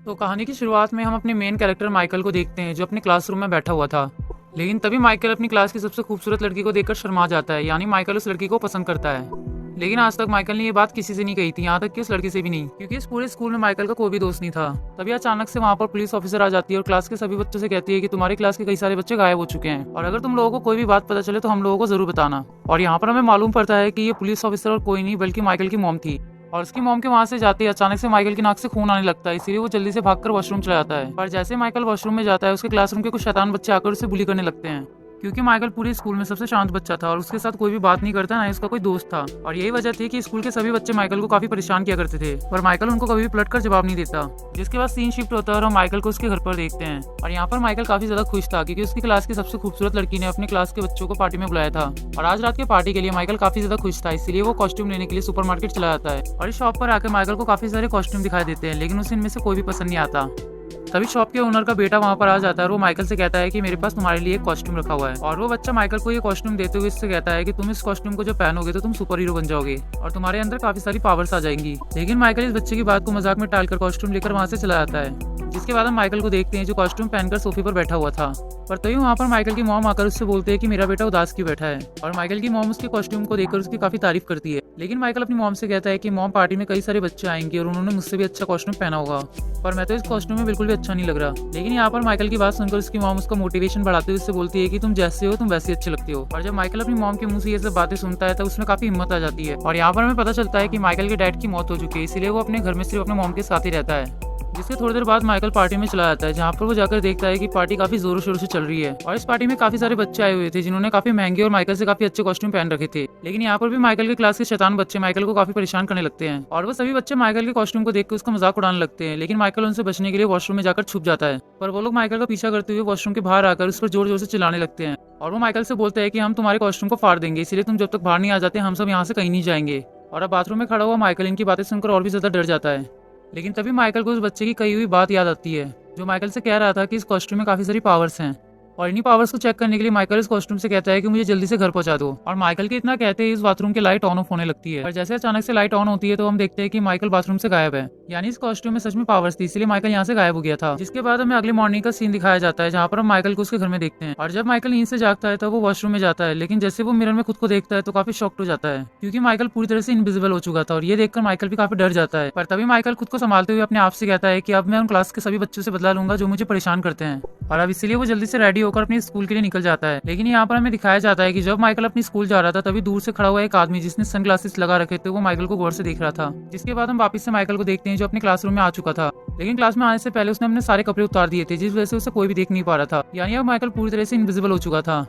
तो कहानी की शुरुआत में हम अपने मेन कैरेक्टर माइकल को देखते हैं जो अपने क्लासरूम में बैठा हुआ था। लेकिन तभी माइकल अपनी क्लास की सबसे खूबसूरत लड़की को देखकर शर्मा जाता है, यानी माइकल उस लड़की को पसंद करता है। लेकिन आज तक माइकल ने ये बात किसी से नहीं कही थी, यहाँ तक कि उस लड़की से भी नहीं, क्योंकि इस पूरे स्कूल में माइकल का कोई भी दोस्त नहीं था। तभी अचानक से वहाँ पर पुलिस ऑफिसर आ जाती है और क्लास के सभी बच्चों से कहती है कि तुम्हारी क्लास के कई सारे बच्चे गायब हो चुके हैं और अगर तुम लोगों को कोई भी बात पता चले तो हम लोगों को जरूर बताना। और यहाँ पर हमें मालूम पड़ता है कि ये पुलिस ऑफिसर और कोई नहीं बल्कि माइकल की मॉम थी। और उसकी मॉम के वहां से जाते ही अचानक से माइकल की नाक से खून आने लगता है, इसीलिए वो जल्दी से भागकर वॉशरूम चला जाता है। पर जैसे माइकल वॉशरूम में जाता है उसके क्लासरूम के कुछ शैतान बच्चे आकर उसे बुली करने लगते हैं, क्योंकि माइकल पूरे स्कूल में सबसे शांत बच्चा था और उसके साथ कोई भी बात नहीं करता, ना उसका कोई दोस्त था। और यही वजह थी कि स्कूल के सभी बच्चे माइकल को काफी परेशान किया करते थे, पर माइकल उनको कभी भी पलट कर जवाब नहीं देता। जिसके बाद सीन शिफ्ट होता है और हम माइकल को उसके घर पर देखते हैं। और यहाँ पर माइकल काफी ज्यादा खुश था क्योंकि उसकी क्लास की सबसे खूबसूरत लड़की ने अपने क्लास के बच्चों को पार्टी में बुलाया था। और आज रात के पार्टी के लिए माइकल काफी ज्यादा खुश था, इसलिए वो कॉस्ट्यूम लेने के लिए सुपरमार्केट चला जाता है। और इस शॉप पर आकर माइकल को काफी सारे कॉस्ट्यूम दिखाई देते हैं, लेकिन उसे इनमें से कोई भी पसंद नहीं आता। तभी शॉप के ओनर का बेटा वहाँ पर आ जाता है और वो माइकल से कहता है कि मेरे पास तुम्हारे लिए एक कॉस्ट्यूम रखा हुआ है। और वो बच्चा माइकल को ये कॉस्ट्यूम देते हुए इससे कहता है कि तुम इस कॉस्ट्यूम को जब पहनोगे तो तुम सुपर हीरो बन जाओगे और तुम्हारे अंदर काफी सारी पावर्स आ जाएंगी। लेकिन माइकल इस बच्चे की बात को मजाक में टालकर कॉस्ट्यूम लेकर वहाँ से चला जाता है। जिसके बाद हम माइकल को देखते हैं जो कॉस्ट्यूम पहनकर सोफे पर बैठा हुआ था। पर तभी वहाँ पर माइकल की मॉम आकर उससे बोलते हैं कि मेरा बेटा उदास क्यों बैठा है। और माइकल की मॉम उसके कॉस्ट्यूम को देखकर उसकी काफी तारीफ करती है। लेकिन माइकल अपनी मॉम से कहता है कि मॉम, पार्टी में कई सारे बच्चे आएंगे और उन्होंने मुझसे भी अच्छा कॉस्ट्यूम पहना होगा, पर मैं तो इस कॉस्ट्यूम में बिल्कुल भी अच्छा नहीं लग रहा। लेकिन यहाँ पर माइकल की बात सुनकर उसकी मॉम उसका मोटिवेशन बढ़ाते हुए उससे बोलती है कि तुम जैसे हो तुम वैसे अच्छे लगते हो। और जब माइकल अपनी मॉम के मुंह से ये सब बातें सुनता है तो उसमें काफी हिम्मत आ जाती है। और यहाँ पर हमें पता चलता है कि माइकल के डैड की मौत हो चुकी है, इसीलिए वो अपने घर में सिर्फ अपने मॉम के साथ ही रहता है। जिसके थोड़ी देर बाद माइकल पार्टी में चला जाता है, जहाँ पर वो जाकर देखता है कि पार्टी काफी जोरों शोरों से चल रही है। और इस पार्टी में काफी सारे बच्चे आए हुए थे जिन्होंने काफी महंगे और माइकल से काफी अच्छे कॉस्ट्यूम पहन रखे थे। लेकिन यहाँ पर भी माइकल के क्लास के शैतान बच्चे माइकल को काफी परेशान करने लगते हैं और वो सभी बच्चे माइकल के कॉस्ट्यूम को देखकर उसका मजाक उड़ाने लगते हैं। लेकिन माइकल उनसे बचने के लिए वॉशरूम में जाकर छुप जाता है, पर वो लोग माइकल का पीछा करते हुए वॉशरूम के बाहर आकर उस पर जोर जोर से चिल्लाने लगते हैं। और वो माइकल से बोलते हैं कि हम तुम्हारे कॉस्ट्यूम को फाड़ देंगे, इसलिए तुम जब तक बाहर नहीं आ जाते हम सब यहाँ से कहीं नहीं जाएंगे। और अब बाथरूम में खड़ा हुआ माइकल इनकी बातें सुनकर और भी ज्यादा डर जाता है। लेकिन तभी माइकल को उस बच्चे की कही हुई बात याद आती है जो माइकल से कह रहा था कि इस कॉस्ट्यूम में काफी सारी पावर्स हैं। और इन्हीं पावर्स को चेक करने के लिए माइकल इस कॉस्ट्यूम से कहता है कि मुझे जल्दी से घर पहुंचा दो। और माइकल के इतना कहते ही इस बाथरूम की लाइट ऑन ऑफ होने लगती है। और जैसे अचानक से लाइट ऑन होती है तो हम देखते हैं कि माइकल बाथरूम से गायब है, यानी इस कॉस्ट्यूम में सच में पावर्स थी, इसलिए माइकल यहाँ से गायब हो गया था। जिसके बाद हमें अगले मॉर्निंग का सीन दिखाया जाता है जहाँ पर हम माइकल को उसके घर में देखते हैं। और जब माइकल नींद से जागता है तो वो वॉशरूम में जाता है, लेकिन जैसे वो मिरर में खुद को देखता है तो काफी शॉक्ड हो जाता है क्योंकि माइकल पूरी तरह से इनविजिबल हो चुका था। और ये देखकर माइकल भी काफी डर जाता है। पर तभी माइकल खुद को संभालते हुए अपने आप से कहता है कि अब मैं उन क्लास के सभी बच्चों से बदला लूंगा जो मुझे परेशान करते हैं। और अब इसीलिए वो जल्दी से रेडी होकर अपने स्कूल के लिए निकल जाता है। लेकिन यहाँ पर हमें दिखाया जाता है कि जब माइकल अपनी स्कूल जा रहा था तभी दूर से खड़ा हुआ एक आदमी जिसने सनग्लासेस लगा रखे थे वो माइकल को गौर से देख रहा था। जिसके बाद हम वापस से माइकल को देखते हैं जो अपने क्लासरूम में आ चुका था। लेकिन क्लास में आने से पहले उसने अपने सारे कपड़े उतार दिए थे, जिस वजह से उसे कोई भी देख नहीं पा रहा था, यानी अब माइकल पूरी तरह से इनविजिबल हो चुका था।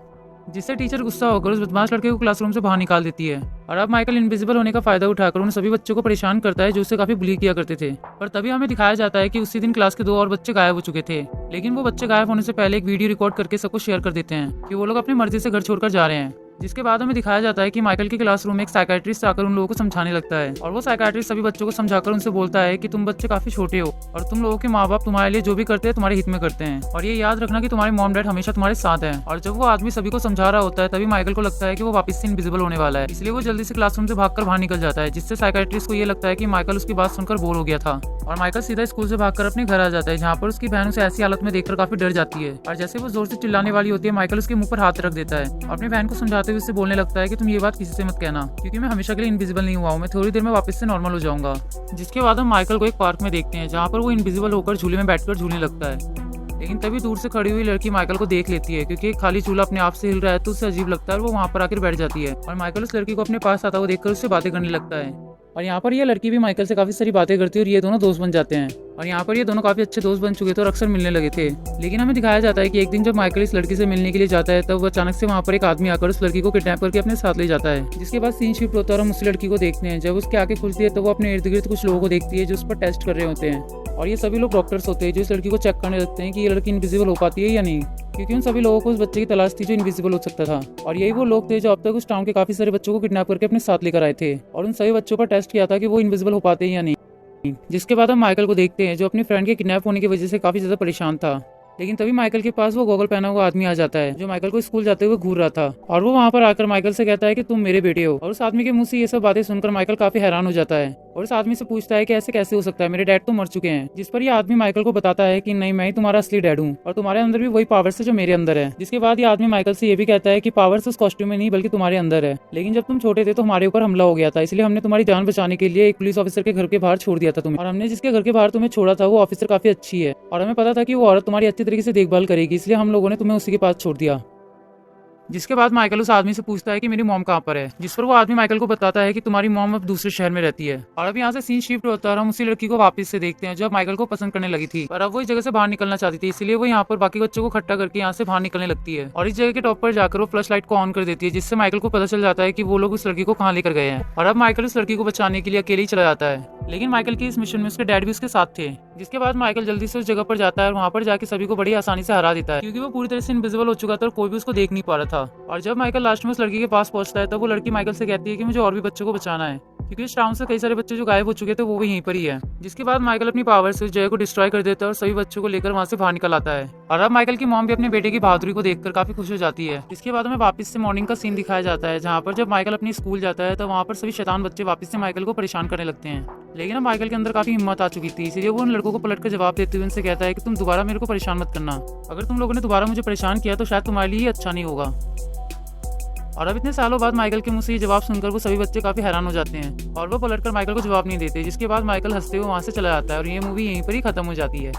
जिससे टीचर गुस्सा होकर उस बदमाश लड़के को क्लासरूम से बाहर निकाल देती है। और अब माइकल इनविजिबल होने का फायदा उठाकर उन सभी बच्चों को परेशान करता है जो उसे काफी बुली किया करते थे। पर तभी हमें दिखाया जाता है कि उसी दिन क्लास के 2 और बच्चे गायब हो चुके थे। लेकिन वो बच्चे गायब होने से पहले एक वीडियो रिकॉर्ड करके सबको शेयर कर देते हैं कि वो लोग अपनी मर्जी से घर छोड़कर जा रहे हैं। जिसके बाद हमें दिखाया जाता है कि माइकल के क्लासरूम में एक साइकियाट्रिस्ट आकर उन लोगों को समझाने लगता है। और वो साइकियाट्रिस्ट सभी बच्चों को समझाकर उनसे बोलता है कि तुम बच्चे काफी छोटे हो और तुम लोगों के माँ बाप तुम्हारे लिए जो भी करते हैं तुम्हारे हित में करते हैं, और ये याद रखना कि तुम्हारे मॉम डैड हमेशा तुम्हारे साथ हैं। और जब वो आदमी सभी को समझा रहा होता है तभी माइकल को लगता है कि वो वापस से इनविजिबल होने वाला है, इसलिए वो जल्दी से क्लासरूम से भागकर बाहर निकल जाता है। जिससे साइकियाट्रिस्ट को ये लगता है कि माइकल उसकी बात सुनकर बोर हो गया था। और माइकल सीधा स्कूल से भागकर अपने घर आ जाता है, जहाँ पर उसकी बहन उसे ऐसी हालत में देखकर काफी डर जाती है। और जैसे वो जोर से चिल्लाने वाली होती है माइकल उसके मुंह पर हाथ रख देता है। अपनी बहन को समझाते हुए उससे बोलने लगता है कि तुम ये बात किसी से मत कहना, क्योंकि मैं हमेशा के लिए इनविजिबल नहीं हुआ हूँ, मैं थोड़ी देर में वापस से नॉर्मल हो जाऊंगा। जिसके बाद हम माइकल को एक पार्क में देखते हैं जहाँ पर वो इनविजिबल होकर झूले में बैठकर झूलने लगता है। लेकिन तभी दूर से खड़ी हुई लड़की माइकल को देख लेती है क्योंकि एक खाली झूला अपने आप से हिल रहा है तो उसे अजीब लगता है और वो वहाँ पर आकर बैठ जाती है। और माइकल उस लड़की को अपने पास आता हुआ देखकर उससे बातें करने लगता है। और यहाँ पर ये लड़की भी माइकल से काफी सारी बातें करती है और ये दोनों दोस्त बन जाते हैं। और यहाँ पर ये दोनों काफी अच्छे दोस्त बन चुके थे और अक्सर मिलने लगे थे। लेकिन हमें दिखाया जाता है कि एक दिन जब माइकल इस लड़की से मिलने के लिए जाता है तब वो अचानक से वहाँ पर एक आदमी आकर उस लड़की को किडनैप करके अपने साथ ले जाता है। जिसके बाद सीन शिफ्ट होता है और हम उस लड़की को देखते हैं। जब उसकी आंखें खुलती है तो वो अपने इर्द गिर्द कुछ लोगों को देखती है जो उस पर टेस्ट कर रहे होते हैं। और ये सभी लोग डॉक्टर्स होते हैं जो इस लड़की को चेक करने लगते हैं कि ये लड़की इनविजिबल हो पाती है या नहीं, क्योंकि उन सभी लोगों को उस बच्चे की तलाश थी जो इनविजिबल हो सकता था। और यही वो लोग थे जो अब तक उस टाउन के काफी सारे बच्चों को किडनैप करके अपने साथ लेकर आए थे और उन सभी बच्चों पर टेस्ट किया था कि वो इनविजिबल हो पाते हैं या नहीं। जिसके बाद हम माइकल को देखते हैं जो अपनी फ्रेंड के किडनैप होने की वजह से काफी ज्यादा परेशान था। लेकिन तभी माइकल के पास वो गॉगल पहना हुआ आदमी आ जाता है जो माइकल को स्कूल जाते हुए घूर रहा था। और वो वहाँ पर आकर माइकल से कहता है कि तुम मेरे बेटे हो। और उस आदमी के मुंह से ये सब बातें सुनकर माइकल काफी हैरान हो जाता है और इस आदमी से पूछता है कि ऐसे कैसे हो सकता है, मेरे डैड तो मर चुके हैं। जिस पर ये आदमी माइकल को बताता है कि नहीं, मैं ही तुम्हारा असली डैड हूँ और तुम्हारे अंदर भी वही पावर्स है जो मेरे अंदर है। जिसके बाद ये आदमी माइकल से ये भी कहता है कि पावर्स उस कॉस्ट्यूम में नहीं बल्कि तुम्हारे अंदर है, लेकिन जब तुम छोटे थे तो हमारे ऊपर हमला हो गया था, इसलिए हमने तुम्हारी जान बचाने के लिए एक पुलिस ऑफिसर के घर के बाहर छोड़ दिया था तुम्हें, और हमने जिसके घर के बाहर तुम्हें छोड़ा था वो ऑफिसर काफी अच्छी है और हमें पता था कि वो औरत तुम्हारी अच्छी तरीके से देखभाल करेगी, इसलिए हम लोगों ने तुम्हें उसी के पास छोड़ दिया। जिसके बाद माइकल उस आदमी से पूछता है कि मेरी मॉम कहाँ पर है, जिस पर वो आदमी माइकल को बताता है कि तुम्हारी मॉम अब दूसरे शहर में रहती है। और अब यहाँ से सीन शिफ्ट होता है और हम उसी लड़की को वापस से देखते हैं जो अब माइकल को पसंद करने लगी थी, पर अब वो इस जगह से बाहर निकलना चाहती थी, इसलिए वो यहाँ पर बाकी बच्चों को इकट्ठा करके यहाँ से बाहर निकलने लगती है और इस जगह के टॉप पर जाकर वो फ्लैश लाइट को ऑन कर देती है, जिससे माइकल को पता चल जाता है कि वो लोग उस लड़की को कहाँ लेकर गए हैं। और अब माइकल उस लड़की को बचाने के लिए अकेले ही चला जाता है, लेकिन माइकल की इस मिशन में उसके डैड भी उसके साथ थे। जिसके बाद माइकल जल्दी से उस जगह पर जाता है और वहाँ पर जाके सभी को बड़ी आसानी से हरा देता है, क्योंकि वो पूरी तरह से इनविजिबल हो चुका था और कोई भी उसको देख नहीं पा रहा था। और जब माइकल लास्ट में उस लड़की के पास पहुंचता है तब वो लड़की माइकल से कहती है कि मुझे और भी बच्चों को बचाना है, क्योंकि इस टाउन से कई सारे बच्चे जो गायब हो चुके थे वो भी यहीं पर ही है। जिसके बाद माइकल अपनी पावर से उस जगह को डिस्ट्रॉय कर देता है और सभी बच्चों को लेकर वहाँ से बाहर निकल आता है। और अब माइकल की मॉम भी अपने बेटे की बहादुरी को देखकर काफी खुश हो जाती है। इसके बाद हमें वापस से मॉर्निंग का सीन दिखाया जाता है, जहाँ पर जब माइकल अपनी स्कूल जाता है तो वहाँ पर सभी शैतान बच्चे वापस से माइकल को परेशान करने लगते हैं, लेकिन अब माइकल के अंदर काफी हिम्मत आ चुकी थी, इसलिए वो उन लड़कों को पलट कर जवाब देते हुए उनसे कहता है कि तुम दोबारा मेरे को परेशान मत करना, अगर तुम लोगों ने दोबारा मुझे परेशान किया तो शायद तुम्हारे लिए अच्छा नहीं होगा। और अब इतने सालों बाद माइकल के मुंह से ये जवाब सुनकर वो सभी बच्चे काफी हैरान हो जाते हैं और वो पलटकर माइकल को जवाब नहीं देते, जिसके बाद माइकल हंसते हुए वहां से चला जाता है और ये मूवी यहीं पर ही खत्म हो जाती है।